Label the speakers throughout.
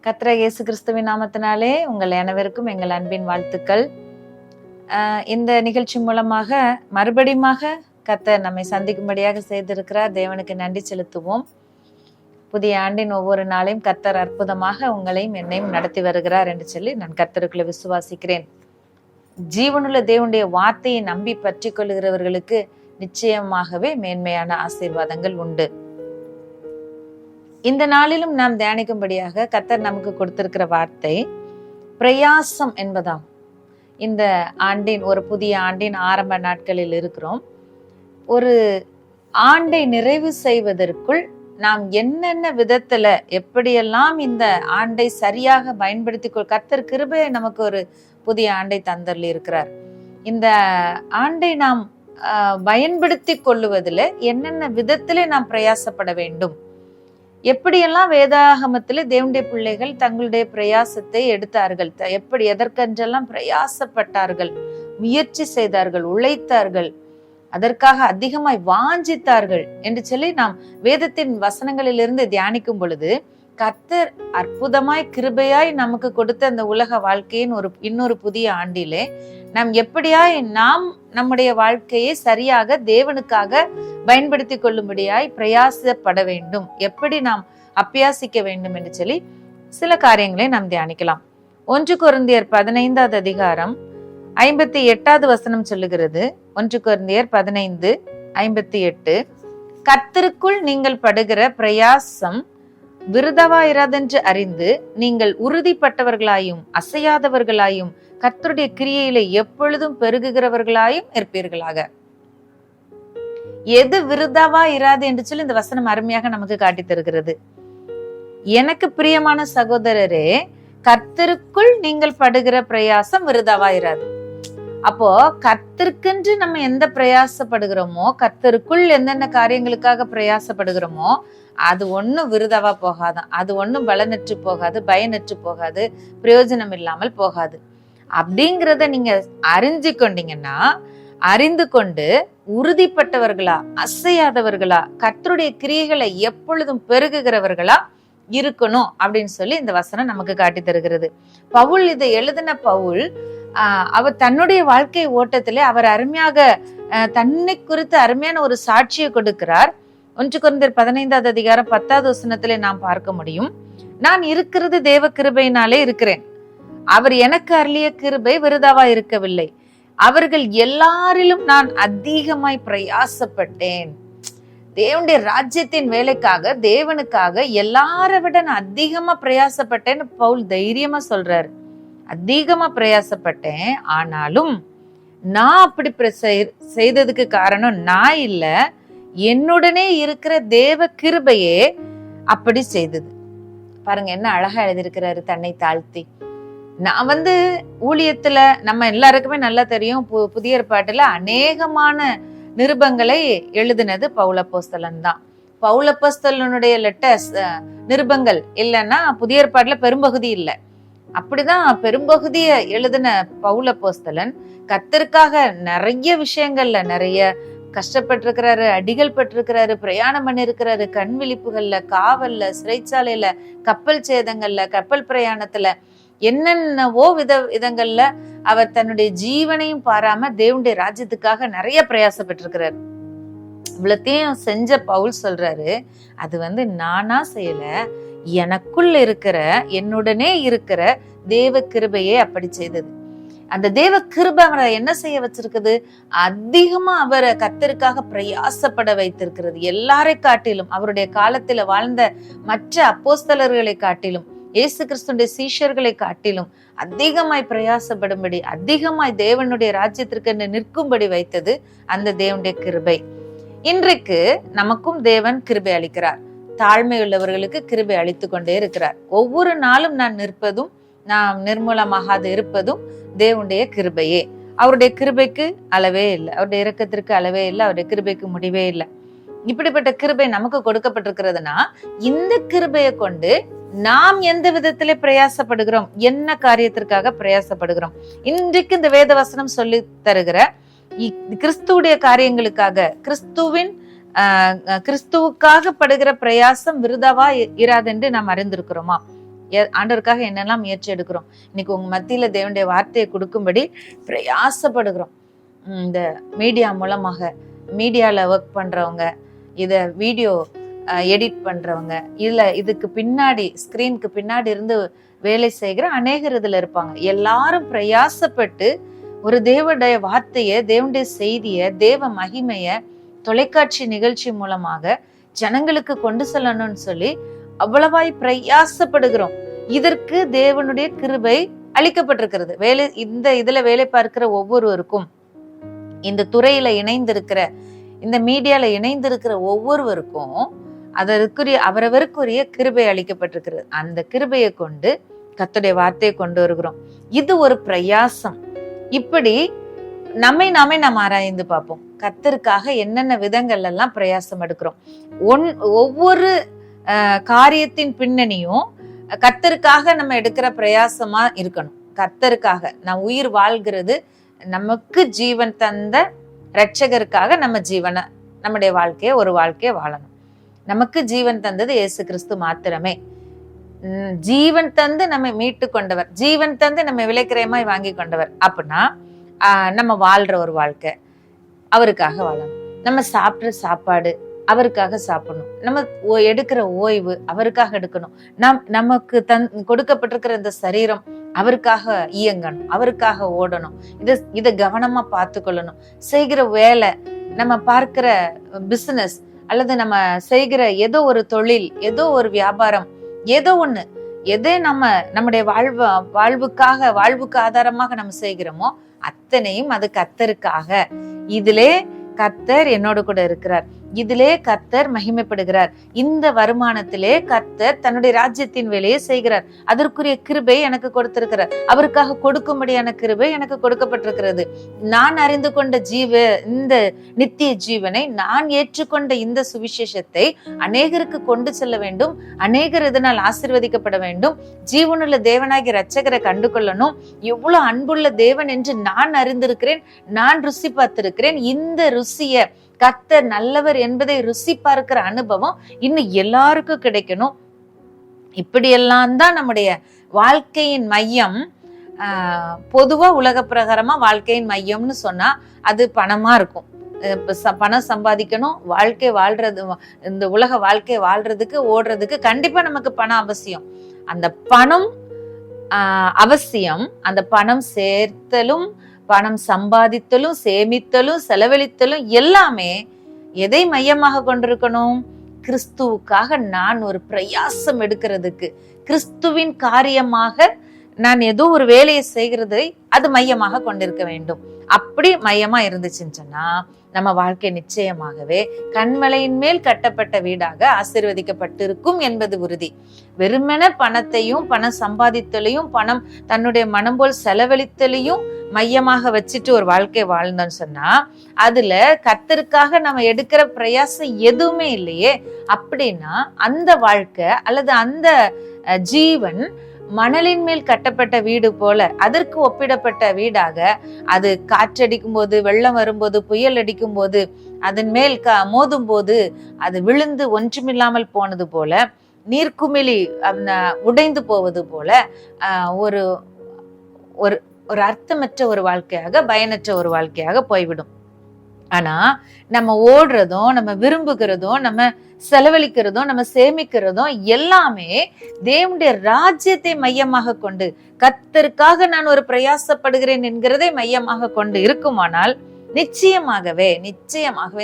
Speaker 1: கர்த்தர் இயேசு கிறிஸ்துவின் நாமத்தினாலே உங்கள் அனைவருக்கும் எங்கள் அன்பின் வாழ்த்துக்கள். இந்த நிகழ்ச்சி மூலமாக மறுபடியுமாக கர்த்தர் நம்மை சந்திக்கும்படியாக செய்திருக்கிறார். தேவனுக்கு நன்றி செலுத்துவோம். புதிய ஆண்டின் ஒவ்வொரு நாளையும் கர்த்தர் அற்புதமாக உங்களையும் என்னையும் நடத்தி வருகிறார் என்று சொல்லி நான் கர்த்தருக்குள்ள விசுவாசிக்கிறேன். ஜீவனுள்ள தேவனுடைய வார்த்தையை நம்பி பற்றி கொள்கிறவர்களுக்கு நிச்சயமாகவே மேன்மையான ஆசீர்வாதங்கள் உண்டு. இந்த நாளிலும் நாம் தியானிக்கும்படியாக கர்த்தர் நமக்கு கொடுத்திருக்கிற வார்த்தை பிரயாசம் என்பதாகும். இந்த ஆண்டின் ஒரு புதிய ஆண்டின் ஆரம்ப நாட்களில் இருக்கிறோம். ஒரு ஆண்டை நிறைவு செய்வதற்குள் நாம் என்னென்ன விதத்துல எப்படியெல்லாம் இந்த ஆண்டை சரியாக பயன்படுத்தி கர்த்தர் கிருபையை நமக்கு ஒரு புதிய ஆண்டை தந்தர்ல இருக்கிறார். இந்த ஆண்டை நாம் பயன்படுத்தி கொள்ளுவதில் என்னென்ன விதத்திலே நாம் பிரயாசப்பட வேண்டும், எப்படியெல்லாம் வேதாகமத்துல தேவனுடைய பிள்ளைகள் தங்களுடைய பிரயாசத்தை எடுத்தார்கள், எப்படி எதற்கென்றெல்லாம் பிரயாசப்பட்டார்கள், முயற்சி செய்தார்கள், உழைத்தார்கள், அதற்காக அதிகமாய் வாஞ்சித்தார்கள் என்று சொல்லி நாம் வேதத்தின் வசனங்களிலிருந்து தியானிக்கும் பொழுது கர்த்தர் அற்புதமாய் கிருபையாய் நமக்கு கொடுத்த அந்த உலக வாழ்க்கையின் இன்னொரு புதிய ஆண்டிலே நாம் எப்படியாய் நாம் நம்முடைய வாழ்க்கையை சரியாக தேவனுக்காக பயன்படுத்தி கொள்ளும்படியாய் பிரயாசப்பட வேண்டும், எப்படி நாம் அபியாசிக்க வேண்டும் என்று சொல்லி சில காரியங்களை நாம் தியானிக்கலாம். 1 கொரிந்தியர் 15வது அதிகாரம் 58வது வசனம் சொல்லுகிறது. 1 கொரிந்தியர் 15:58, கர்த்தருக்குள் நீங்கள் படுகிற பிரயாசம் விருதாவாயிராதென்று அறிந்து நீங்கள் உறுதிப்பட்டவர்களாயும் அசையாதவர்களாயும் கர்த்தருடைய கிரியையில எப்பொழுதும் பெருகுகிறவர்களாயும் இருப்பீர்களாக. எது விருதாவா இராது என்று சொல்லி இந்த வசனம் அருமையாக நமக்கு காட்டி தருகிறது. எனக்கு பிரியமான சகோதரரே, கர்த்தருக்குள் நீங்கள் படுகிற பிரயாசம் விருதாவா இராது. அப்போ கர்த்தருக்கென்று நம்ம எந்த பிரயாசப்படுகிறோமோ, கர்த்தருக்குள் எந்தெந்த காரியங்களுக்காக பிரயாசப்படுகிறோமோ அது ஒண்ணும் விருதாவா போகாதான், அது ஒண்ணும் பலனற்று போகாது, பயனற்று போகாது, பிரயோஜனம் இல்லாமல் போகாது. அப்படிங்கிறத நீங்க அறிந்து கொண்டு உறுதிப்பட்டவர்களா அசையாதவர்களா கர்த்தருடைய கிரியைகளை எப்பொழுதும் பெருகுகிறவர்களா இருக்கணும் அப்படின்னு சொல்லி இந்த வசனம் நமக்கு காட்டி தருகிறது. பவுல் இதை எழுதின பவுல் அவர் தன்னுடைய வாழ்க்கை ஓட்டத்திலே அவர் அருமையாக தன்னை குறித்து அருமையான ஒரு சாட்சியை கொடுக்கிறார். 1 கொரிந்தியர் 15வது அதிகாரம் 10வது வசனத்திலே நாம் பார்க்க முடியும். நான் இருக்கிறது தேவ கிருபையினாலே இருக்கிறேன், அவர் எனக்கு அருளிய கிருபை விருதாவா இருக்கவில்லை, அவர்கள் எல்லாரிலும் நான் அதிகமாய் பிரயாசப்பட்டேன். தேவனுடைய ராஜ்யத்தின் வேலைக்காக தேவனுக்காக எல்லாரை விட நான் அதிகமா பிரயாசப்பட்டேன்னு பவுல் தைரியமா சொல்றாரு. அதிகமா பிரயாசப்பட்டேன், ஆனாலும் நான் அப்படி செய்ததுக்கு காரணம் நான் இல்ல, என்னுடனே இருக்கிற தேவ கிருபையே அப்படி செய்தது. பாருங்க என்ன அழகா எழுதியிருக்கிறாரு தன்னை தாழ்த்தி. நான் ஊழியத்துல நம்ம எல்லாருக்குமே நல்லா தெரியும், புதிய ஏற்பாட்டுல அநேகமான நிருபங்களை எழுதினது பவுலப்போஸ்தலன் தான். பவுலப்போஸ்தலனுடைய லெட்டர்ஸ் நிருபங்கள் இல்லைன்னா புதிய ஏற்பாட்டுல பெரும்பகுதி இல்லை. அப்படிதான் பெரும்பகுதிய எழுதின பவுலப்போஸ்தலன் கர்த்தருக்காக நிறைய விஷயங்கள்ல நிறைய கஷ்டப்பட்டிருக்கிறாரு, அடிகள் பட்டிருக்கிறாரு, பிரயாணம் பண்ணிருக்கிறாரு, கண் விழிப்புகள்ல, காவல்ல, சிறைச்சாலையில, கப்பல் சேதங்கள்ல, கப்பல் பிரயாணத்துல, என்னென்னவோ விதங்கள்ல அவர் தன்னுடைய ஜீவனையும் பாராம தேவனுடைய ராஜ்யத்துக்காக நிறைய பிரயாசப்பட்டிருக்கிறாரு. இவ்வளத்தையும் செஞ்ச பவுல் சொல்றாரு, அது நானா செய்யல, எனக்குள் இருக்கிற என்னுடனே இருக்கிற தேவ கிருபையே அப்படி செய்தது. அந்த தேவ கிருபை அவரை என்ன செய்ய வச்சிருக்குது, அதிகமா அவரை கர்த்தருக்காக பிரயாசப்பட வைத்திருக்கிறது. எல்லாரை காட்டிலும், அவருடைய காலத்துல வாழ்ந்த மற்ற அப்போஸ்தலர்களை காட்டிலும், இயேசு கிறிஸ்துடைய சீஷர்களை காட்டிலும் அதிகமாய் பிரயாசப்படும்படி, அதிகமாய் தேவனுடைய ராஜ்யத்திற்கு நிற்கும்படி வைத்தது அந்த தேவனுடைய கிருபை. இன்றைக்கு நமக்கும் தேவன் கிருபை அளிக்கிறார். தாழ்மை உள்ளவர்களுக்கு கிருபை அளித்து கொண்டே இருக்கிறார். ஒவ்வொரு நாளும் நான் நிற்பதும் நாம் நிர்மூலமாகாது இருப்பதும் தேவனுடைய கிருபையே. அவருடைய கிருபைக்கு அளவே இல்லை, அவருடைய இரக்கத்திற்கு அளவே இல்லை, அவருடைய கிருபைக்கு முடிவே இல்லை. இப்படிப்பட்ட கிருபை நமக்கு கொடுக்கப்பட்டிருக்கிறதுனா இந்த கிருபையை கொண்டு நாம் எந்த விதத்திலே பிரயாசப்படுகிறோம், என்ன காரியத்திற்காக பிரயாசப்படுகிறோம். இன்றைக்கு இந்த வேத வசனம் சொல்லி தருகிற கிறிஸ்துவுடைய காரியங்களுக்காக, கிறிஸ்துவுக்காக படுகிற பிரயாசம் விருதாவா இராதென்று நாம் அறிந்திருக்கிறோமா? ஆண்டவருக்காக என்னெல்லாம் முயற்சி எடுக்கிறோம். இன்னைக்கு உங்க மத்தியில தேவனுடைய வார்த்தையை கொடுக்கும்படி பிரயாசப்படுகிறோம். இந்த மீடியா மூலமாக, மீடியால ஒர்க் பண்றவங்க, இத வீடியோ எடிட் பண்றவங்க, இதுக்கு பின்னாடி ஸ்கிரீனுக்கு பின்னாடி இருந்து வேலை செய்கிற அநேகர் இதுல இருப்பாங்க. எல்லாரும் பிரயாசப்பட்டு ஒரு தேவனுடைய வார்த்தைய, தேவனுடைய செய்திய, தேவ மகிமைய தொலைக்காட்சி நிகழ்ச்சி மூலமாக ஜனங்களுக்கு கொண்டு செல்லணும்னு சொல்லி அவ்வளவாய் பிரயாசப்படுகிறோம். இதற்கு தேவனுடைய கிருபை அளிக்கப்பட்டிருக்கிறது. இதுல வேலை பார்க்கிற ஒவ்வொருவருக்கும், இந்த துறையில இணைந்திருக்கிற, இந்த மீடியால இணைந்திருக்கிற ஒவ்வொருவருக்கும் அதற்குரிய அவரவருக்குரிய கிருபை அளிக்கப்பட்டிருக்கிறது. அந்த கிருபையை கொண்டு கர்த்தருடைய வார்த்தையை கொண்டு வருகிறோம். இது ஒரு பிரயாசம். இப்படி நாம ஆராய்ந்து பார்ப்போம். கர்த்தருக்காக என்னென்ன விதங்கள் எல்லாம் பிரயாசம் எடுக்கிறோம். ஒவ்வொரு காரியத்தின் பின்னணியும் கர்த்தருக்காக நம்ம எடுக்கிற பிரயாசமா இருக்கணும். கர்த்தருக்காக நான் உயிர் வாழ்கிறது, நமக்கு ஜீவன் தந்த இரட்சகருக்காக நம்முடைய வாழ்க்கையை வாழணும். நமக்கு ஜீவன் தந்தது இயேசு கிறிஸ்து மாத்திரமே. ஜீவன் தந்து நம்ம மீட்டு கொண்டவர், ஜீவன் தந்து நம்ம விலைக்கிரயமாய் வாங்கி கொண்டவர். அப்படின்னா நம்ம வாழ்ற ஒரு வாழ்க்கை அவருக்காக வாழணும். நம்ம சாப்பிட்ற சாப்பாடு அவருக்காக சாப்பிடணும். நம்ம எடுக்கிற ஓய்வு அவருக்காக எடுக்கணும். நமக்கு கொடுக்கப்பட்டிருக்கிற இந்த சரீரம் அவருக்காக இயங்கணும், அவருக்காக ஓடணும். இத கவனமா பார்த்து கொள்ளணும். செய்கிற வேலை, நம்ம பார்க்கிற பிசினஸ், அல்லது நம்ம செய்கிற ஏதோ ஒரு தொழில், ஏதோ ஒரு வியாபாரம், ஏதோ ஒண்ணு, எதை நம்முடைய வாழ்வுக்கு ஆதாரமாக நம்ம செய்கிறோமோ அத்தனையும் அது கர்த்தருக்காக. இதிலே கர்த்தர் என்னோடு கூட இருக்கிறார், இதிலே கர்த்தர் மகிமைப்படுகிறார், இந்த வருமானத்திலே கர்த்தர் தன்னுடைய ராஜ்யத்தின் வேலையை செய்கிறார், அதற்குரிய கிருபை எனக்கு கொடுத்திருக்கிறார், அவருக்காக கொடுக்கும்படியான கிருபை எனக்கு கொடுக்கப்பட்டிருக்கிறது. நான் அறிந்து கொண்ட இந்த நித்திய ஜீவனை, நான் ஏற்றுக்கொண்ட இந்த சுவிசேஷத்தை அநேகருக்கு கொண்டு செல்ல வேண்டும், அநேகர் இதனால் ஆசீர்வதிக்கப்பட வேண்டும், ஜீவனுள்ள தேவனாகிய இரட்சகரை கண்டு கொள்ளணும், எவ்வளவு அன்புள்ள தேவன் என்று நான் அறிந்திருக்கிறேன், நான் ருசி பார்த்திருக்கிறேன். இந்த ருசிய, கர்த்தர் நல்லவர் என்பதை ருசி பார்க்கிற அனுபவம் இன்னும் எல்லாருக்கும் கிடைக்கணும். இப்படியெல்லாம் தான் நம்முடைய வாழ்க்கையின் மையம். பொதுவா உலக பிரகாரமா வாழ்க்கையின் மையம்னு சொன்னா அது பணமா இருக்கும். பணம் சம்பாதிக்கணும், வாழ்க்கை வாழ்றது, இந்த உலக வாழ்க்கை வாழ்றதுக்கு, ஓடுறதுக்கு கண்டிப்பா நமக்கு பணம் அவசியம். அந்த பணம் அவசியம். அந்த பணம் சேர்த்தலும், பணம் சம்பாதித்தலும், சேமித்தலும், செலவழித்தலும் எல்லாமே எதை மையமாக கொண்டிருக்கணும்? கிறிஸ்துவுக்காக நான் ஒரு பிரயாசம் எடுக்கிறதுக்கு, கிறிஸ்துவின் காரியமாக நான் ஏதோ ஒரு வேலையை செய்கிறதை அது மையமாக கொண்டிருக்க வேண்டும். அப்படி மையமா இருந்துச்சுன்னு சொன்னா நம்ம வாழ்க்கை நிச்சயமாகவே கண்மலையின் மேல் கட்டப்பட்ட வீடாக ஆசீர்வதிக்கப்பட்டிருக்கும் என்பது உறுதி. வெறுமன பணத்தையும், பணம் சம்பாதித்தலையும், பணம் தன்னுடைய மனம் போல் செலவழித்தலையும் மையமாக வச்சுட்டு ஒரு வாழ்க்கை வாழ்ந்தோம்னு சொன்னா அதுல கர்த்தருக்காக நம்ம எடுக்கிற பிரயாசம் எதுவுமே இல்லையே. அப்படின்னா அந்த வாழ்க்கை அல்லது அந்த ஜீவன் மணலின் மேல் கட்டப்பட்ட வீடு போல, அதற்கு ஒப்பிடப்பட்ட வீடாக, அது காற்றடிக்கும் போது, வெள்ளம் வரும்போது, புயல் அடிக்கும் போது, அதன் மேல் மோதும் போது அது விழுந்து ஒன்றுமில்லாமல் போனது போல, நீர்க்குமிழி உடைந்து போவது போல ஒரு ஒரு அர்த்தமற்ற ஒரு வாழ்க்கையாக, பயனற்ற ஒரு வாழ்க்கையாக போய்விடும். ஆனா நம்ம ஓடுறதும், நம்ம விரும்புகிறதும், நம்ம செலவழிக்கிறதும், நம்ம சேமிக்கிறதும் எல்லாமே தேவனுடைய ராஜ்யத்தை மையமாக கொண்டு, கர்த்தருக்காக நான் ஒரு பிரயாசப்படுகிறேன் என்கிறதை மையமாக கொண்டு இருக்குமானால் நிச்சயமாகவே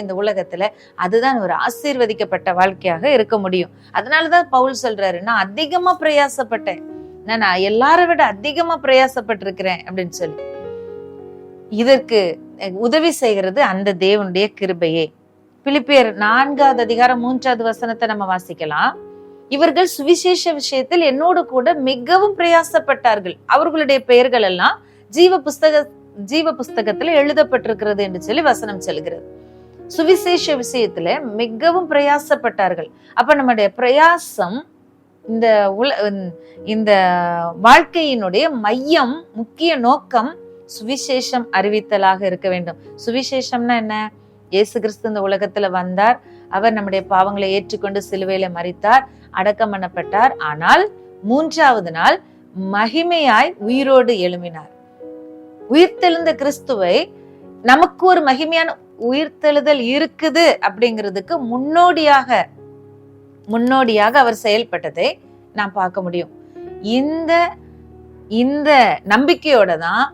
Speaker 1: இந்த உலகத்துல அதுதான் ஒரு ஆசீர்வதிக்கப்பட்ட வாழ்க்கையாக இருக்க முடியும். அதனாலதான் பவுல் சொல்றாரு, நான் அதிகமா பிரயாசப்பட்டேன், நான் எல்லாரை விட அதிகமா பிரயாசப்பட்டிருக்கிறேன் அப்படின்னு சொல்லி. இதற்கு உதவி செய்கிறது அந்த தேவனுடைய கிருபையே. பிலிப்பியர் 4வது அதிகாரம் 3வது வசனத்தை நம்ம வாசிக்கலாம். இவர்கள் சுவிசேஷ விஷயத்தில் என்னோடு கூட மிகவும் பிரயாசப்பட்டார்கள், அவர்களுடைய பெயர்கள் எல்லாம் ஜீவ புஸ்தகத்துல எழுதப்பட்டிருக்கிறது என்று சொல்லி வசனம் சொல்கிறது. சுவிசேஷ விஷயத்துல மிகவும் பிரயாசப்பட்டார்கள். அப்ப நம்முடைய பிரயாசம் இந்த வாழ்க்கையினுடைய மையம், முக்கிய நோக்கம் சுவிசேஷம் அறிவித்தலாக இருக்க வேண்டும். சுவிசேஷம்னா என்ன? இயேசு கிறிஸ்து இந்த உலகத்துல வந்தார், அவர் நம்முடைய பாவங்களை ஏற்றுக்கொண்டு சிலுவையில மரித்தார், அடக்கம் பண்ணப்பட்டார், ஆனால் மூன்றாவது நாள் மகிமையாய் உயிரோடு எழும்பினார். உயிர்த்தெழுந்த கிறிஸ்துவை நமக்கு ஒரு மகிமையான உயிர்த்தெழுதல் இருக்குது அப்படிங்கிறதுக்கு முன்னோடியாக அவர் செயல்பட்டதை நாம் பார்க்க முடியும். இந்த நம்பிக்கையோட தான்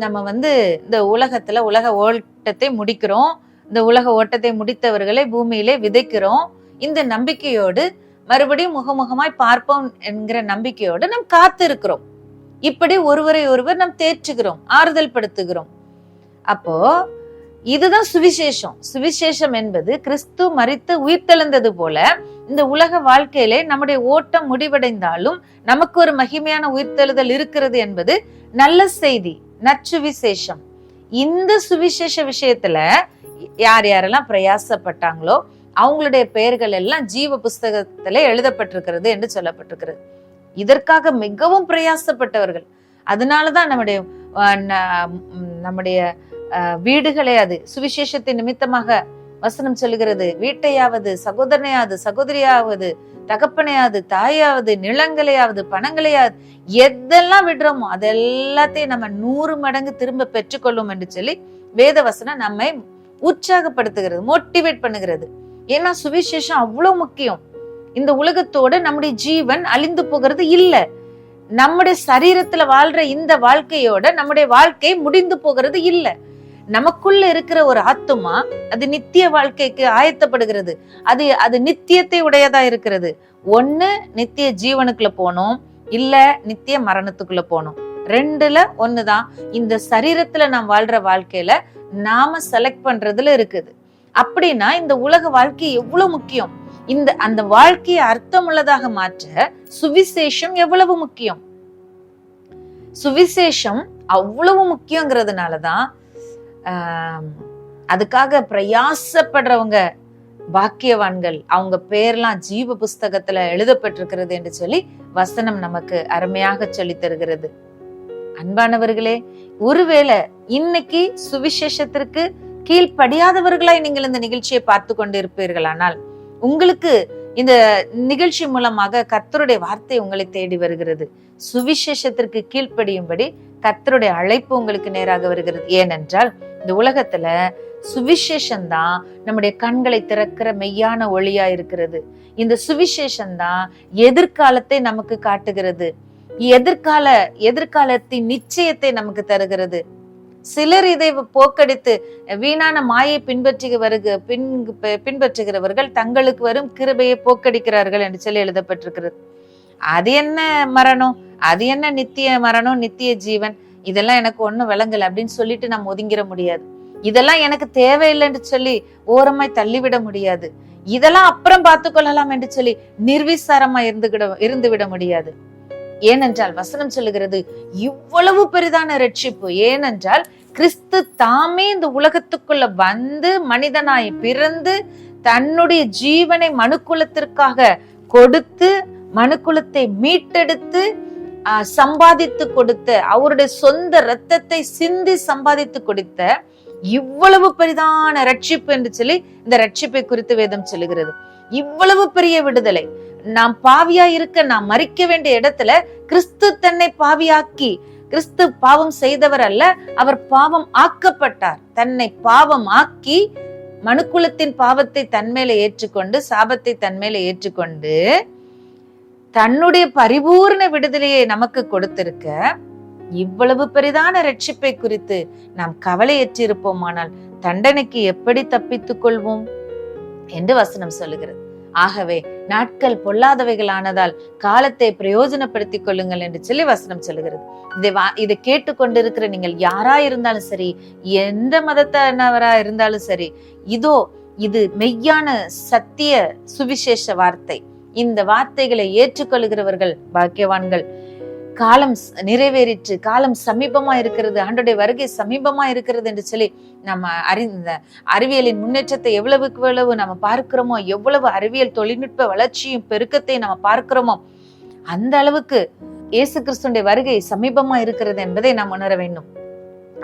Speaker 1: நம்ம இந்த உலக ஓட்டத்தை முடிக்கிறோம். இந்த உலக ஓட்டத்தை முடித்தவர்களை பூமியிலே விதைக்கிறோம். இந்த நம்பிக்கையோடு மறுபடியும் முகமுகமாய் பார்ப்போம் என்கிற நம்பிக்கையோடு நாம் காத்து இருக்கிறோம். இப்படி ஒருவரை ஒருவர் நாம் தேற்றுகிறோம், ஆறுதல் படுத்துகிறோம். அப்போ இதுதான் சுவிசேஷம். சுவிசேஷம் என்பது கிறிஸ்து மரித்து உயிர்த்தெழுந்தது போல இந்த உலக வாழ்க்கையிலே நம்முடைய ஓட்டம் முடிவடைந்தாலும் நமக்கு ஒரு மகிமையான உயிர்த்தெழுதல் இருக்கிறது என்பது நல்ல செய்தி, நற்சுவிசேஷம். இந்த சுவிசேஷ விஷயத்துல யாரெல்லாம் பிரயாசப்பட்டாங்களோ அவங்களுடைய பெயர்கள் எல்லாம் ஜீவ புஸ்தகத்திலே எழுதப்பட்டிருக்கிறது என்று சொல்லப்பட்டிருக்கிறது. இதற்காக மிகவும் பிரயாசப்பட்டவர்கள். அதனாலதான் நம்முடைய வீடுகளே அது சுவிசேஷத்தின் நிமித்தமாக வசனம் சொல்லுகிறது. வீட்டையாவது, சகோதரனையாவது, சகோதரியாவது, தகப்பனையாவது, தாயாவது, நிலங்களையாவது, பணங்களையாவது, எதெல்லாம் விடுறோமோ அதெல்லாத்தையும் நம்ம 100 மடங்கு திரும்ப பெற்றுக்கொள்ளும் என்று சொல்லி வேத வசனம் நம்மை உற்சாகப்படுத்துகிறது, மோட்டிவேட் பண்ணுகிறது. ஏன்னா சுவிசேஷம் அவ்வளவு முக்கியம். இந்த உலகத்தோட நம்முடைய ஜீவன் அழிந்து போகிறது இல்ல. நம்முடைய சரீரத்துல வாழ்ற இந்த வாழ்க்கையோட நம்முடைய வாழ்க்கை முடிந்து போகிறது இல்ல. நமக்குள்ள இருக்கிற ஒரு ஆத்துமா அது நித்திய வாழ்க்கைக்கு ஆயத்தப்படுகிறது. அது நித்தியத்தை உடையதா இருக்கிறது. ஒண்ணு நித்திய ஜீவனுக்குள்ள போனோம், இல்ல நித்திய மரணத்துக்குள்ள போனோம். 2ல ஒண்ணுதான். இந்த சரீரத்துல நாம் வாழ்ற வாழ்க்கையில நாம செலக்ட் பண்றதுல இருக்குது. அப்படின்னா இந்த உலக வாழ்க்கை எவ்வளவு முக்கியம். அந்த வாழ்க்கையை அர்த்தமுள்ளதாக மாற்ற சுவிசேஷம் எவ்வளவு முக்கியம். சுவிசேஷம் அவ்வளவு முக்கியங்கிறதுனாலதான் அதுக்காக பிரயாசப்படுறவங்க பாக்கியவான்கள், அவங்க பேர்லாம் ஜீவ புஸ்தகத்துல எழுதப்பட்டிருக்கிறது என்று சொல்லி வசனம் நமக்கு அருமையாக சொல்லி தருகிறது. அன்பானவர்களே, ஒருவேளை இன்னைக்கு சுவிசேஷத்திற்கு கீழ்ப்படியாதவர்களாய் நீங்கள் இந்த நிகழ்ச்சியை பார்த்து கொண்டிருப்பீர்களானால் உங்களுக்கு இந்த நிகழ்ச்சி மூலமாக கர்த்தருடைய வார்த்தை உங்களை தேடி வருகிறது. சுவிசேஷத்திற்கு கீழ்ப்படியும்படி கர்த்தருடைய அழைப்பு உங்களுக்கு நேராக வருகிறது. ஏனென்றால் இந்த உலகத்துல சுவிசேஷம்தான் நம்முடைய கண்களை திறக்கிற மெய்யான ஒளியா இருக்கிறது. இந்த சுவிசேஷம்தான் எதிர்காலத்தை நமக்கு காட்டுகிறது, எதிர்காலத்தின் நிச்சயத்தை நமக்கு தருகிறது. சிலர் இதை போக்கடித்து வீணான மாயை பின்பற்றுகிறவர்கள் தங்களுக்கு வரும் கிருபையை போக்கடிக்கிறார்கள் என்று சொல்லி எழுதப்பட்டிருக்கிறது. அது என்ன மரணம், அது என்ன நித்திய மரணம், நித்திய ஜீவன், இதெல்லாம் எனக்கு ஒண்ணும் விளங்கல அப்படின்னு சொல்லிட்டு நம்ம ஒதுங்கிட முடியாது. இதெல்லாம் எனக்கு தேவையில்லைன்னு சொல்லி ஓரமாய் தள்ளிவிட முடியாது. இதெல்லாம் அப்புறம் பார்த்து கொள்ளலாம் என்று சொல்லி நிர்விசாரமா இருந்து விட முடியாது. ஏனென்றால் வசனம் சொல்லுகிறது இவ்வளவு பெரிதான ரட்சிப்பு. ஏனென்றால் கிறிஸ்து தாமே இந்த உலகத்துக்குள்ள வந்து மனிதனாய் பிறந்து தன்னுடைய ஜீவனை மனுக்குலத்திற்காக கொடுத்து மனுக்குலத்தை மீட்டெடுத்து சம்பாதித்து கொடுத்த, அவருடைய சொந்த இரத்தத்தை சிந்தி சம்பாதித்து கொடுத்த இவ்வளவு பெரிதான ரட்சிப்பு என்று சொல்லி இந்த ரட்சிப்பை குறித்து வேதம் சொல்லுகிறது. இவ்வளவு பெரிய விடுதலை. நாம் பாவியா இருக்க, நாம் மரிக்க வேண்டிய இடத்துல கிறிஸ்து தன்னை பாவியாக்கி, கிறிஸ்து பாவம் செய்தவர் அல்ல, அவர் பாவம் ஆக்கப்பட்டார். தன்னை பாவம் ஆக்கி மனுக்குலத்தின் பாவத்தை தன்மேல ஏற்றுக்கொண்டு, சாபத்தை தன்மேல ஏற்றுக்கொண்டு தன்னுடைய பரிபூர்ண விடுதலையை நமக்கு கொடுத்திருக்க, இவ்வளவு பெரிதான ரட்சிப்பை குறித்து நாம் கவலையற்றிருப்போமானால் தண்டனைக்கு எப்படி தப்பித்துக் கொள்வோம் என்று வசனம் சொல்லுகிறது. ஆகவே நாட்கள் பொல்லாதவைகளானதால் காலத்தை பிரயோஜனப்படுத்திக் கொள்ளுங்கள் என்று சொல்லி வசனம் சொல்லுகிறது. இதை கேட்டுக்கொண்டிருக்கிற நீங்கள் யாரா இருந்தாலும் சரி, எந்த மதத்தினவரா இருந்தாலும் சரி, இது மெய்யான சத்திய சுவிசேஷ வார்த்தை. இந்த வார்த்தைகளை ஏற்றுக்கொள்கிறவர்கள் பாக்கியவான்கள். காலம் நிறைவேறிற்று, காலம் சமீபமா இருக்கிறது, ஆண்டோடைய வருகை சமீபமா இருக்கிறது என்று சொல்லி நம்ம அறிவியலின் முன்னேற்றத்தை எவ்வளவு நம்ம பார்க்கிறோமோ, எவ்வளவு அறிவியல் தொழில்நுட்ப வளர்ச்சியும் பெருக்கத்தையும் நம்ம பார்க்கிறோமோ, அந்த அளவுக்கு இயேசு கிறிஸ்துடைய வருகை சமீபமா இருக்கிறது என்பதை நாம் உணர வேண்டும்.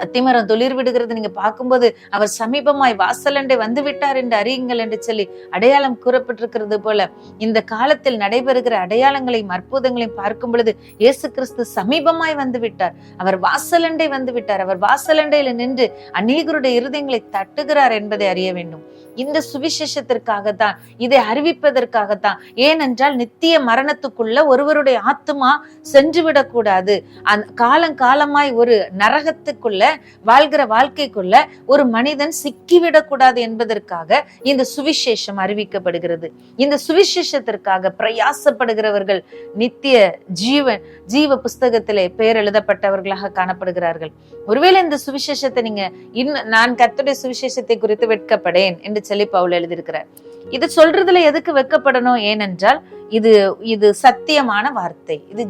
Speaker 1: அத்திமரம் துளிர் விடுகிறது நீங்க பார்க்கும்போது அவர் சமீபமாய் வாசலண்டை வந்து விட்டார் என்று அறியுங்கள் என்று சொல்லி அடையாளம் கூறப்பட்டிருக்கிறது போல இந்த காலத்தில் நடைபெறுகிற அடையாளங்களையும் அற்புதங்களையும் பார்க்கும் பொழுது இயேசு கிறிஸ்து சமீபமாய் வந்து விட்டார். அவர் வாசலண்டை வந்து விட்டார். அவர் வாசலண்டையில நின்று அநேகருடைய இருதயங்களை தட்டுகிறார் என்பதை அறிய வேண்டும். இந்த சுவிசேஷத்திற்காகத்தான், இதை அறிவிப்பதற்காகத்தான். ஏனென்றால் நித்திய மரணத்துக்குள்ள ஒருவருடைய ஆத்துமா சென்று விடக்கூடாது. காலங்காலமாய் ஒரு நரகத்துக்குள்ள வாழ்கிற வாழ்க்கைக்குள்ள ஒரு மனிதன் சிக்கிவிடக்கூடாது என்பதற்காக இந்த சுவிசேஷம் அறிவிக்கப்படுகிறது. இந்த சுவிசேஷத்திற்காக பிரயாசப்படுகிறவர்கள் நித்திய ஜீவ புஸ்தகத்திலே பெயர் எழுதப்பட்டவர்களாக காணப்படுகிறார்கள். ஒருவேளை இந்த சுவிசேஷத்தை நீங்க நான் கர்த்தருடைய சுவிசேஷத்தை குறித்து வெட்கப்படேன் என்று சொல்லி பவுல் எழுதியிருக்கிறார். இது சொல்றதுல எதுக்கு வெட்கப்படணும்? ஏனென்றால் இது சத்தியமான வார்த்தை, இது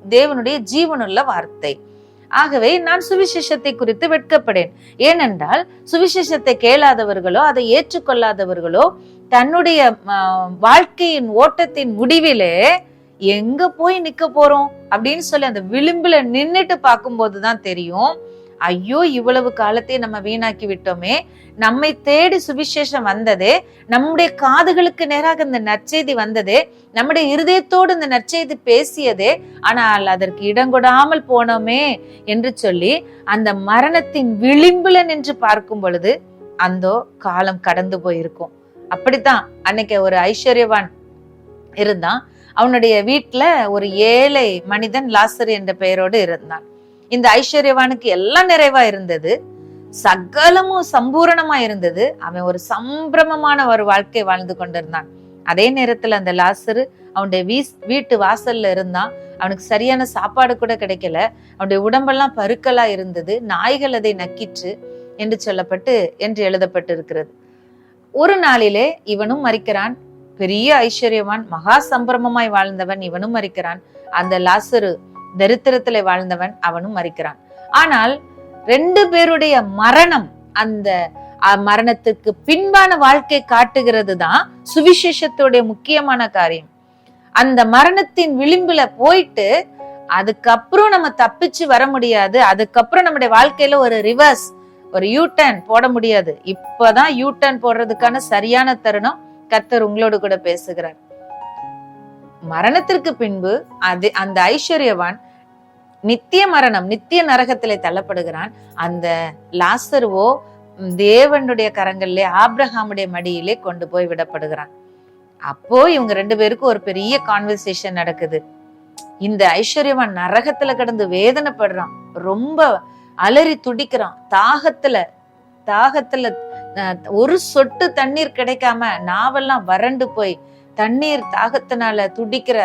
Speaker 1: தேவனுடைய ஜீவனுள்ள வார்த்தை. ஆகவே நான் சுவிசேஷத்தை குறித்து வெட்கப்படேன். ஏனென்றால் சுவிசேஷத்தை கேளாதவர்களோ அதை ஏற்றுக்கொள்ளாதவர்களோ தன்னுடைய வாழ்க்கையின் ஓட்டத்தின் முடிவிலே எங்க போய் நிக்க போறோம் அப்படின்னு சொல்லி அந்த விளிம்புல நின்னுட்டு பார்க்கும் போதுதான் தெரியும், ஐயோ இவ்வளவு காலத்தையும் நம்ம வீணாக்கி விட்டோமே. நம்மை தேடி சுவிசேஷம் வந்ததே, நம்முடைய காதுகளுக்கு நேராக இந்த நற்செய்தி வந்ததே, நம்முடைய இருதயத்தோடு இந்த நற்செய்தி பேசியதே, ஆனால் அதற்கு இடங்கொடாமல் போனோமே என்று சொல்லி அந்த மரணத்தின் விளிம்புல நின்று பார்க்கும் பொழுது அந்த காலம் கடந்து போயிருக்கும். அப்படித்தான் அன்னைக்கு ஒரு ஐஸ்வர்யவான் இருந்தான். அவனுடைய வீட்டுல ஒரு ஏழை மனிதன் லாசரு என்ற பெயரோடு இருந்தான். இந்த ஐஸ்வர்யவானுக்கு எல்லாம் நிறைவா இருந்தது, சகலமும் சம்பூரணமா இருந்தது. அவன் ஒரு சம்பிரமமான ஒரு வாழ்க்கை வாழ்ந்து கொண்டிருந்தான். அதே நேரத்துல அந்த லாசரு அவனுடைய வீட்டு வாசல்ல இருந்தான். அவனுக்கு சரியான சாப்பாடு கூட கிடைக்கல. அவனுடைய உடம்பெல்லாம் பருக்களா இருந்தது, நாய்கள் அதை நக்கிற்று என்று எழுதப்பட்டு இருக்கிறது. ஒரு நாளிலே இவனும் மரிக்கிறான். பெரிய ஐஸ்வர்யவான், மகா சம்பிரமமாய் வாழ்ந்தவன், இவனும் மரிக்கிறான். அந்த லாசரு தரித்திரத்திலே வாழ்ந்தவன், அவனும் மரிக்கிறான். ஆனால் 2 பேருடைய மரணம், அந்த மரணத்துக்கு பின்பான வாழ்க்கை காட்டுகிறது தான் சுவிசேஷத்துடைய முக்கியமான காரியம். அந்த மரணத்தின் விளிம்புல போயிட்டு அதுக்கப்புறம் நம்ம தப்பிச்சு வர முடியாது. அதுக்கப்புறம் நம்முடைய வாழ்க்கையில ஒரு ரிவர்ஸ், ஒரு யூடர்ன் போட முடியாது. இப்பதான் யூடர்ன் போடுறதுக்கான சரியான தருணம். கர்த்தர் உங்களோடு கூட பேசுகிறார். மரணத்திற்கு பின்பு அந்த ஐஸ்வர்யவான் நித்திய மரணம், நித்திய நரகத்திலே தள்ளப்படுகிறான். அந்த லாசருவோ தேவனுடைய கரங்களிலே ஆபிரகாமுடைய மடியிலே கொண்டு போய் விடப்படுகிறான். அப்போ இவங்க 2 பேருக்கும் ஒரு பெரிய கான்வர்சேஷன் நடக்குது. இந்த ஐஸ்வர்யவான் நரகத்துல கிடந்து வேதனைப்படுறான், ரொம்ப அலறி துடிக்கிறான். தாகத்துல ஒரு சொட்டு தண்ணீர் கிடைக்காம நாவெல்லாம் வறண்டு போய் தண்ணீர் தாகத்தினால துடிக்கிற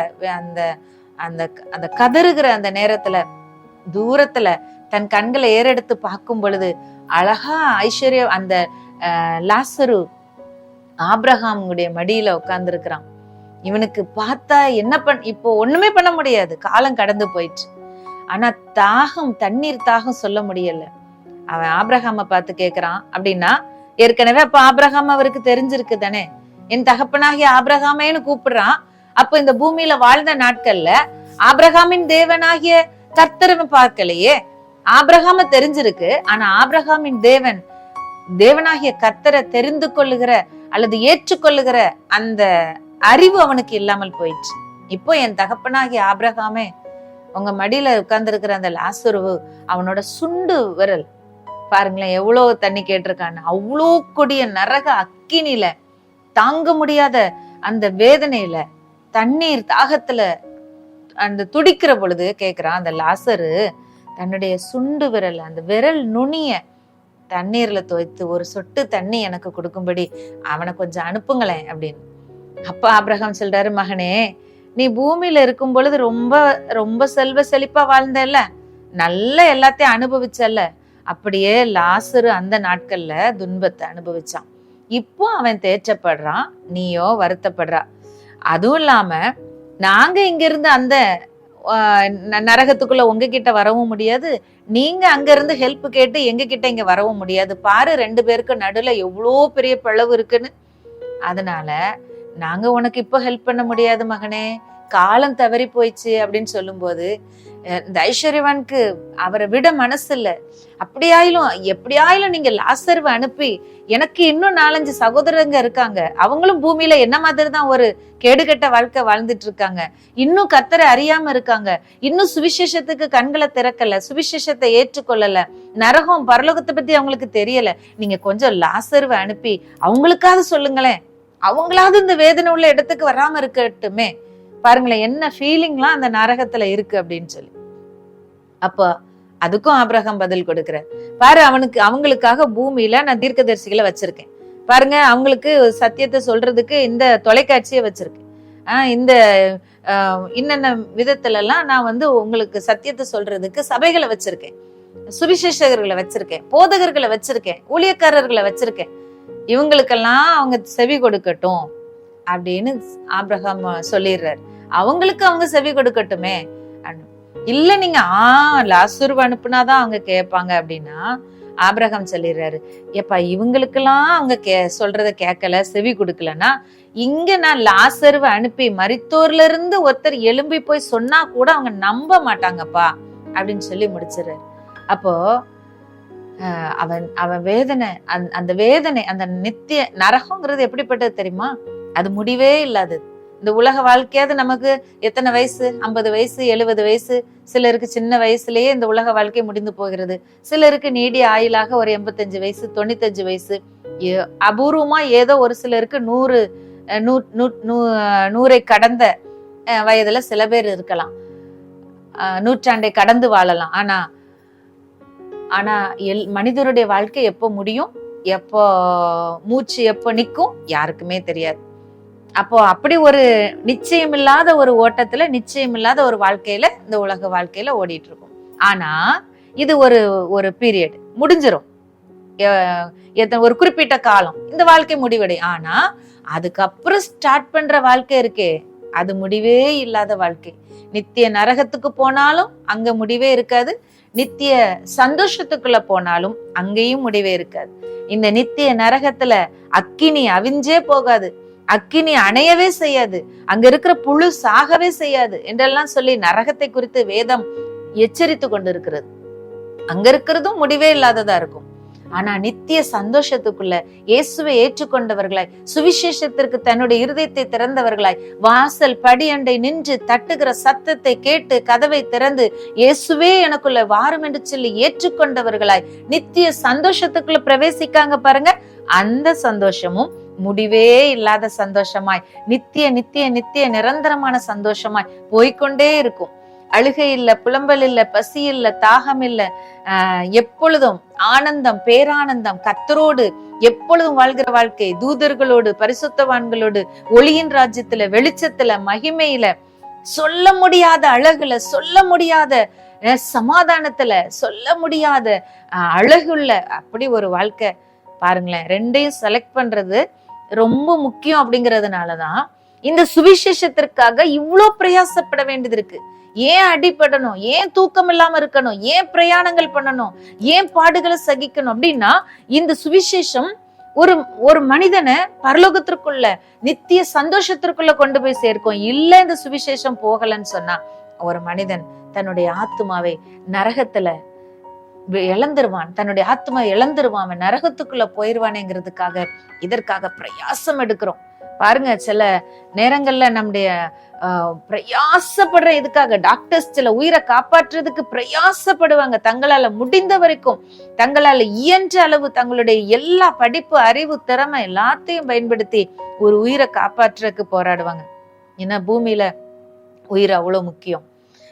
Speaker 1: அந்த கதறுகிற அந்த நேரத்துல தூரத்துல தன் கண்களை ஏறெடுத்து பார்க்கும் பொழுது அழகா அந்த லாசரு ஆபிரகாமுடைய மடியில உட்கார்ந்து இருக்கிறான். இவனுக்கு பார்த்தா இப்போ ஒண்ணுமே பண்ண முடியாது, காலம் கடந்து போயிடுச்சு. ஆனா தண்ணீர் தாகம் சொல்ல முடியல. அவன் ஆபிரகாம பார்த்து கேக்குறான். அப்படின்னா ஏற்கனவே அப்ப ஆபிரகாம் அவருக்கு தெரிஞ்சிருக்கு தானே, என் தகப்பனாகிய ஆபிரகாமேன்னு கூப்பிடுறான். அப்ப இந்த பூமியில வாழ்ந்த நாட்கள்ல ஆபிரகாமின் தேவனாகிய கர்த்தரை பார்க்கலையே. ஆபிரகாம தெரிஞ்சிருக்கு, ஆனா ஆபிரகாமின் தேவனாகிய கர்த்தரை தெரிந்து கொள்ளுகிற அல்லது ஏற்றுக்கொள்ளுகிற அந்த அறிவு அவனுக்கு இல்லாமல் போயிடுச்சு. இப்போ என் தகப்பனாகிய ஆபிரகாமே உங்க மடியில உட்கார்ந்து இருக்கிற அந்த லாசருவு அவனோட சுண்டு விரல் பாருங்களேன், எவ்வளவு தண்ணி கேட்டிருக்கான்னு. அவ்வளோ கொடிய நரக அக்கினில தாங்க முடியாத அந்த வேதனையில தண்ணீர் தாகத்துல அந்த துடிக்கிற பொழுது கேக்குறான். அந்த லாசரு தன்னுடைய சுண்டு விரல், அந்த விரல் நுனிய தண்ணீர்ல துவைத்து ஒரு சொட்டு தண்ணி எனக்கு கொடுக்கும்படி அவனை கொஞ்சம் அனுப்புங்களேன் அப்படின்னு. அப்ப ஆபிரகாம் சொல்றாரு, மகனே நீ பூமியில இருக்கும் பொழுது ரொம்ப ரொம்ப செல்வ செழிப்பா வாழ்ந்தல்ல, நல்ல எல்லாத்தையும் அனுபவிச்சல்ல, அப்படியே லாசரு அந்த நாட்கள்ல துன்பத்தை அனுபவிச்சான். இப்போ அவன் தேற்றப்படுறான், நீயோ வருத்தப்படுறா. அதுவும் இல்லாம நாங்க இங்க இருந்து அந்த நரகத்துக்குள்ள உங்ககிட்ட வரவும் முடியாது, நீங்க அங்க இருந்து ஹெல்ப் கேட்டு எங்க கிட்ட இங்க வரவும் முடியாது. பாரு 2 பேருக்கு நடுல எவ்வளோ பெரிய பிளவு இருக்குன்னு. அதனால நாங்க உனக்கு இப்ப ஹெல்ப் பண்ண முடியாது மகனே, காலம் தவறி போயிடுச்சு அப்படின்னு சொல்லும் போது இந்த ஐஸ்வர்யவானுக்கு அவரை விட மனசு இல்ல. அப்படியாயிலும் எப்படியாயிலும் நீங்க லாசருவை அனுப்பி, எனக்கு இன்னும் 4-5 சகோதரங்க இருக்காங்க, அவங்களும் பூமியில என்ன மாதிரிதான் ஒரு கேடுகட்ட வாழ்க்கை வாழ்ந்துட்டு இருக்காங்க, இன்னும் கர்த்தரை அறியாம இருக்காங்க, இன்னும் சுவிசேஷத்துக்கு கண்களை திறக்கல, சுவிசேஷத்தை ஏற்றுக்கொள்ளல, நரகம் பரலோகத்தை பத்தி அவங்களுக்கு தெரியல. நீங்க கொஞ்சம் லாசருவை அனுப்பி அவங்களுக்காவது சொல்லுங்களேன், அவங்களாவது இந்த வேதனை உள்ள இடத்துக்கு வராம இருக்கட்டுமே. பாருங்களேன் என்ன ஃபீலிங்லாம் அந்த நரகத்துல இருக்கு அப்படின்னு சொல்லி. அப்போ அதுக்கும் ஆபிரகாம் பதில் கொடுக்கிறார். பாரு, அவங்களுக்காக பூமியில நான் தீர்க்கதரிசிகளை வச்சிருக்கேன். பாருங்க, அவங்களுக்கு சத்தியத்தை சொல்றதுக்கு இந்த தொலைக்காட்சியை வச்சிருக்கேன். இந்த இன்னென்ன விதத்துல எல்லாம் நான் உங்களுக்கு சத்தியத்தை சொல்றதுக்கு சபைகளை வச்சிருக்கேன், சுவிசேஷகர்களை வச்சிருக்கேன், போதகர்களை வச்சிருக்கேன், ஊழியக்காரர்களை வச்சிருக்கேன். இவங்களுக்கெல்லாம் அவங்க செவி கொடுக்கட்டும் அப்படின்னு ஆபிரகாம் சொல்லிடுறாரு. அவங்களுக்கு அவங்க செவி கொடுக்கட்டுமே. இல்ல நீங்க லாசரு அனுப்புனாதான் அவங்க கேட்பாங்க அப்படின்னா ஆபிரகாம் சொல்லிடுறாரு, ஏப்பா இவங்களுக்கெல்லாம் அவங்க சொல்றத கேட்கல, செவி கொடுக்கலன்னா இங்க நான் லாசருவை அனுப்பி மரித்தோர்ல இருந்து ஒருத்தர் எழும்பி போய் சொன்னா கூட அவங்க நம்ப மாட்டாங்கப்பா அப்படின்னு சொல்லி முடிச்சிடுறாரு. அப்போ அவன் வேதனை, அந்த வேதனை, அந்த நித்திய நரகங்கிறது எப்படிப்பட்டது தெரியுமா? அது முடிவே இல்லாதது. இந்த உலக வாழ்க்கையாவது நமக்கு எத்தனை வயசு, 50 வயசு 70 வயசு, சிலருக்கு சின்ன வயசுலயே இந்த உலக வாழ்க்கை முடிந்து போகிறது, சிலருக்கு நீடிய ஆயுளாக ஒரு 85 வயசு 95 வயசு, அபூர்வமா ஏதோ ஒரு சிலருக்கு 100 கடந்த வயதுல சில பேர் இருக்கலாம், 100 கடந்து வாழலாம். ஆனா மனிதருடைய வாழ்க்கை எப்போ முடியும், எப்போ மூச்சு எப்போ நிக்கும் யாருக்குமே தெரியாது. அப்போ அப்படி ஒரு நிச்சயம் இல்லாத ஒரு ஓட்டத்துல, நிச்சயம் இல்லாத ஒரு வாழ்க்கையில, இந்த உலக வாழ்க்கையில ஓடிட்டு இருக்கும். ஆனா இது ஒரு பீரியட் முடிஞ்சிரும், ஒரு குறிப்பிட்ட காலம் இந்த வாழ்க்கை முடிவடை. ஆனா அதுக்கப்புறம் ஸ்டார்ட் பண்ற வாழ்க்கை இருக்கே, அது முடிவே இல்லாத வாழ்க்கை. நித்திய நரகத்துக்கு போனாலும் அங்க முடிவே இருக்காது, நித்திய சந்தோஷத்துக்குள்ள போனாலும் அங்கேயும் முடிவே இருக்காது. இந்த நித்திய நரகத்துல அக்கினி அவிஞ்சே போகாது, அக்கினி அணையவே செய்யாது, அங்க இருக்கிற புழு சாகவே செய்யாது என்றெல்லாம் சொல்லி நரகத்தை குறித்து வேதம் எச்சரித்து கொண்டு இருக்கிறது. அங்க இருக்கிறதும் முடிவே இல்லாததா இருக்கும். ஆனா நித்திய சந்தோஷத்துக்குள்ள இயேசுவை ஏற்றுக்கொண்டவர்களாய், சுவிசேஷத்திற்கு தன்னுடைய இருதயத்தை திறந்தவர்களாய், வாசல் படியண்டை நின்று தட்டுகிற சத்தத்தை கேட்டு கதவை திறந்து இயேசுவே எனக்குள்ள வாரும் என்று சொல்லி ஏற்றுக்கொண்டவர்களாய் நித்திய சந்தோஷத்துக்குள்ள பிரவேசிக்காங்க பாருங்க. அந்த சந்தோஷமும் முடிவே இல்லாத சந்தோஷமாய், நித்திய நித்திய நித்திய நிரந்தரமான சந்தோஷமாய் போய்கொண்டே இருக்கும். அழுகை இல்ல, புலம்பல் இல்ல, பசி இல்ல, தாகம் இல்ல, எப்பொழுதும் ஆனந்தம், பேரானந்தம், கர்த்தரோடு எப்பொழுதும் வாழ்கிற வாழ்க்கை, தூதர்களோடு, பரிசுத்தவான்களோடு, ஒளியின் ராஜ்யத்துல, வெளிச்சத்துல, மகிமையில, சொல்ல முடியாத அழகுல, சொல்ல முடியாத சமாதானத்துல, சொல்ல முடியாத அழகுள்ள அப்படி ஒரு வாழ்க்கை. பாருங்களேன், ரெண்டையும் செலக்ட் பண்றது ரொம்ப முக்கியம். அப்படிங்கறதுனாலதான் இந்த சுவிசேஷத்திற்காக இவ்வளவு பிரயாசப்பட வேண்டியது இருக்கு. ஏன் அடிபடணும், ஏன் தூக்கம் இல்லாம இருக்கணும், ஏன் பிரயாணங்கள் பண்ணணும், ஏன் பாடுகளை சகிக்கணும் அப்படின்னா இந்த சுவிசேஷம் ஒரு மனிதனை பரலோகத்திற்குள்ள நித்திய சந்தோஷத்திற்குள்ள கொண்டு போய் சேர்க்கும். இல்ல இந்த சுவிசேஷம் போகலன்னு சொன்னா ஒரு மனிதன் தன்னுடைய ஆத்துமாவை நரகத்துல இழந்துருவான், தன்னுடைய ஆத்மா இழந்துருவான், நரகத்துக்குள்ள போயிருவானேங்கிறதுக்காக இதற்காக பிரயாசம் எடுக்கிறோம். பாருங்க, சில நேரங்கள்ல நம்முடைய பிரயாசப்படுற இதுக்காக டாக்டர்ஸ் சில உயிரை காப்பாற்றுறதுக்கு பிரயாசப்படுவாங்க. தங்களால முடிந்த வரைக்கும், தங்களால இயன்ற அளவு தங்களுடைய எல்லா படிப்பு, அறிவு, திறமை எல்லாத்தையும் பயன்படுத்தி ஒரு உயிரை காப்பாற்றுறதுக்கு போராடுவாங்க. ஏன்னா பூமியில உயிர் அவ்வளவு முக்கியம்.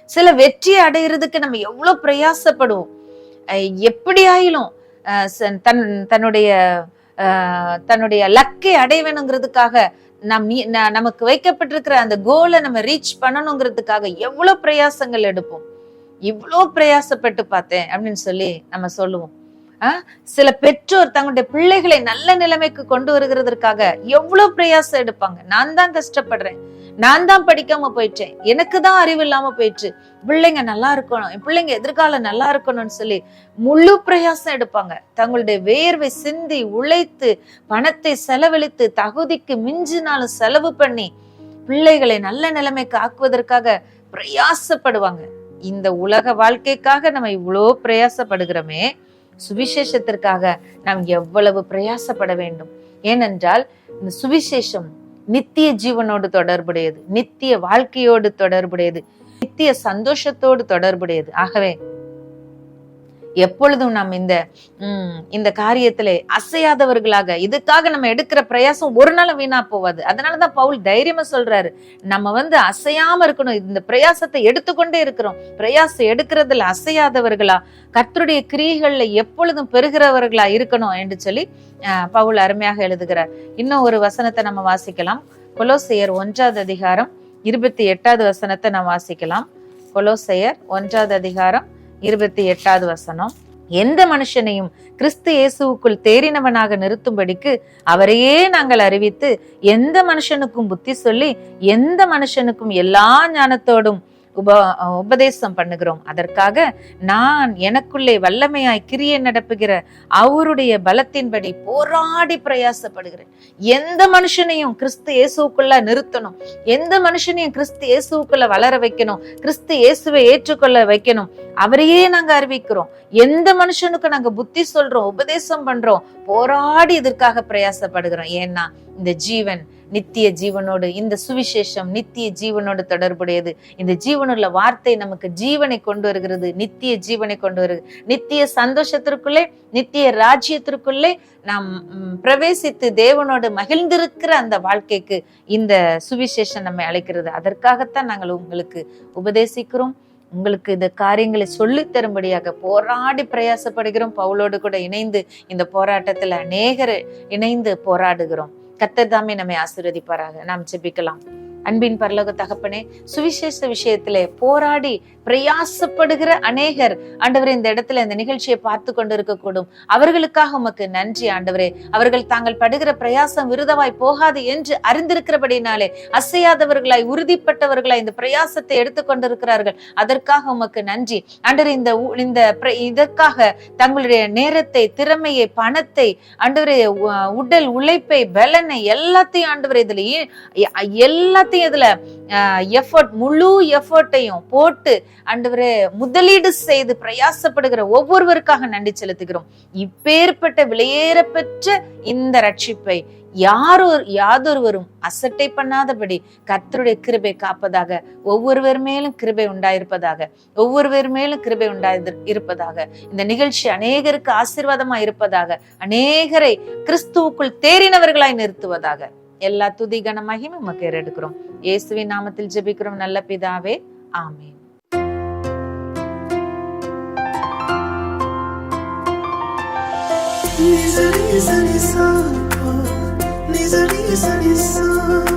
Speaker 1: சில வெற்றி அடைகிறதுக்கு நம்ம எவ்வளவு பிரயாசப்படுவோம். எப்படியாயிலும் தன்னுடைய லக்கை அடைவேணுங்கிறதுக்காக நமக்கு வைக்கப்பட்டிருக்கிற அந்த கோலை நம்ம ரீச் பண்ணணுங்கிறதுக்காக எவ்வளவு பிரயாசங்கள் எடுப்போம். இவ்வளவு பிரயாசப்பட்டு பார்த்தேன் அப்படின்னு சொல்லி நம்ம சொல்லுவோம். சில பெற்றோர் தங்களுடைய பிள்ளைகளை நல்ல நிலைமைக்கு கொண்டு வருகிறதுக்காக எவ்வளவு பிரயாசம் எடுப்பாங்க. நான் தான் கஷ்டப்படுறேன், நான் தான் படிக்காம போயிட்டேன், எனக்கு தான் அறிவு இல்லாம போயிடுச்சு, பிள்ளைங்க நல்லா இருக்கணும், என் பிள்ளைங்க எதிர்காலம் நல்லா இருக்கணும்னு சொல்லி முழு பிரயாசம் எடுப்பாங்க. தங்களுடைய வேர்வை சிந்தி உழைத்து பணத்தை செலவழித்து தகுதிக்கு மிஞ்சினாலும் செலவு பண்ணி பிள்ளைகளை நல்ல நிலைமைக்கு ஆக்குவதற்காக பிரயாசப்படுவாங்க. இந்த உலக வாழ்க்கைக்காக நம்ம இவ்வளோ பிரயாசப்படுகிறோமே, சுவிசேஷத்திற்காக நாம் எவ்வளவு பிரயாசப்பட வேண்டும். ஏனென்றால் இந்த சுவிசேஷம் நித்திய ஜீவனோடு தொடர்புடையது, நித்திய வாழ்க்கையோடு தொடர்புடையது, நித்திய சந்தோஷத்தோடு தொடர்புடையது. ஆகவே எப்பொழுதும் நாம் இந்த காரியத்திலே அசையாதவர்களாக, இதுக்காக நம்ம எடுக்கிற பிரயாசம் ஒரு நாள் வீணா போவாது. அதனாலதான் பவுல் தைரியமா சொல்றாரு, நம்ம அசையாம இருக்கணும். இந்த பிரயாசத்தை எடுத்துக்கொண்டே இருக்கிறோம். பிரயாசம் எடுக்கிறதுல அசையாதவர்களா, கர்த்தருடைய கிரியைகள்ல எப்பொழுதும் பெறுகிறவர்களா இருக்கணும் என்று சொல்லி பவுல் அருமையாக எழுதுகிறார். இன்னும் ஒரு வசனத்தை நம்ம வாசிக்கலாம். கொலோசையர் 1வது அதிகாரம் 28வது வசனத்தை நாம் வாசிக்கலாம். கொலோசையர் 1வது அதிகாரம் 28வது வசனம். எந்த மனுஷனையும் கிறிஸ்து இயேசுவுக்குள் தேறினவனாக நிறுத்தும்படிக்கு அவரையே நாங்கள் அறிவித்து, எந்த மனுஷனுக்கும் புத்தி சொல்லி, எந்த மனுஷனுக்கும் எல்லா ஞானத்தோடும் உபதேசம் பண்ணுகிறோம். அதற்காக நான் எனக்குள்ளே வல்லமையாய் கிரியை நடப்புகிற அவருடைய பலத்தின்படி போராடி பிரயாசப்படுகிறேன். எந்த மனுஷனையும் கிறிஸ்து இயேசுக்குள்ள நிறுத்தணும், எந்த மனுஷனையும் கிறிஸ்து இயேசுக்குள்ள வளர வைக்கணும், கிறிஸ்து இயேசுவை ஏற்றுக்கொள்ள வைக்கணும். அவரையே நாங்க அறிவிக்கிறோம். எந்த மனுஷனுக்கு நாங்க புத்தி சொல்றோம், உபதேசம் பண்றோம், போராடி இதற்காக பிரயாசப்படுகிறோம். ஏன்னா இந்த ஜீவன் நித்திய ஜீவனோடு, இந்த சுவிசேஷம் நித்திய ஜீவனோடு தொடர்புடையது. இந்த ஜீவனுள்ள வார்த்தை நமக்கு ஜீவனை கொண்டு வருகிறது, நித்திய ஜீவனை கொண்டு வருகிறது. நித்திய சந்தோஷத்திற்குள்ளே, நித்திய ராஜ்யத்திற்குள்ளே நாம் பிரவேசித்து தேவனோடு மகிழ்ந்திருக்கிற அந்த வாழ்க்கைக்கு இந்த சுவிசேஷம் நம்மை அழைக்கிறது. அதற்காகத்தான் நாங்கள் உங்களுக்கு உபதேசிக்கிறோம், உங்களுக்கு இந்த காரியங்களை சொல்லி தரும்படியாக போராடி பிரயாசப்படுகிறோம். பவுலோடு கூட இணைந்து இந்த போராட்டத்துல அநேகர் இணைந்து போராடுகிறோம். கர்த்தர் தாமே நம்மை ஆசீர்வதிப்பாராக. நாம் ஜெபிக்கலாம். அன்பின் பரலோக தகப்பனே, சுவிசேஷ விஷயத்திலே போராடி பிரயாசப்படுகிற அநேகர் ஆண்டவரே இந்த இடத்துல இந்த நிகழ்ச்சியை பார்த்து கொண்டு இருக்கக்கூடும். அவர்களுக்காக உமக்கு நன்றி ஆண்டவரே. அவர்கள் தாங்கள் படுகிற பிரயாசம் விருதவாய் போகாது என்று அறிந்திருக்கிறபடினாலே அசையாதவர்களாய், உறுதிப்பட்டவர்களாய் இந்த பிரயாசத்தை எடுத்துக்கொண்டிருக்கிறார்கள். அதற்காக உமக்கு நன்றி ஆண்டவரே. இதற்காக தங்களுடைய நேரத்தை, திறமையை, பணத்தை, ஆண்டவரே உடல் உழைப்பை, பலனை எல்லாத்தையும் ஆண்டவரே இதுல இதுல எஃபர்ட், முழு எஃபர்ட்டையும் போட்டு ஆண்டவரே முதலீடு செய்து பிரயாசப்படுகிற ஒவ்வொருவருக்காக நன்றி செலுத்துகிறோம். இப்பேற்பட்ட விலையேற பெற்ற இந்த ரட்சிப்பை யாதொருவரும் அசட்டை பண்ணாதபடி கர்த்தருடைய கிருபை காப்பதாக, ஒவ்வொருவர் மேலும் கிருபை உண்டாயிருப்பதாக, ஒவ்வொருவர் மேலும் கிருபை இருப்பதாக. இந்த நிகழ்ச்சி அநேகருக்கு ஆசீர்வாதமா இருப்பதாக, அநேகரை கிறிஸ்துவுக்குள் தேறினவர்களாய் நிறுத்துவதாக. எல்லா துதி கன மகிமை உமக்கு ஏறெடுக்கிறோம். இயேசுவின் நாமத்தில் ஜெபிக்கிறோம் நல்ல பிதாவே, ஆமென். Nizari,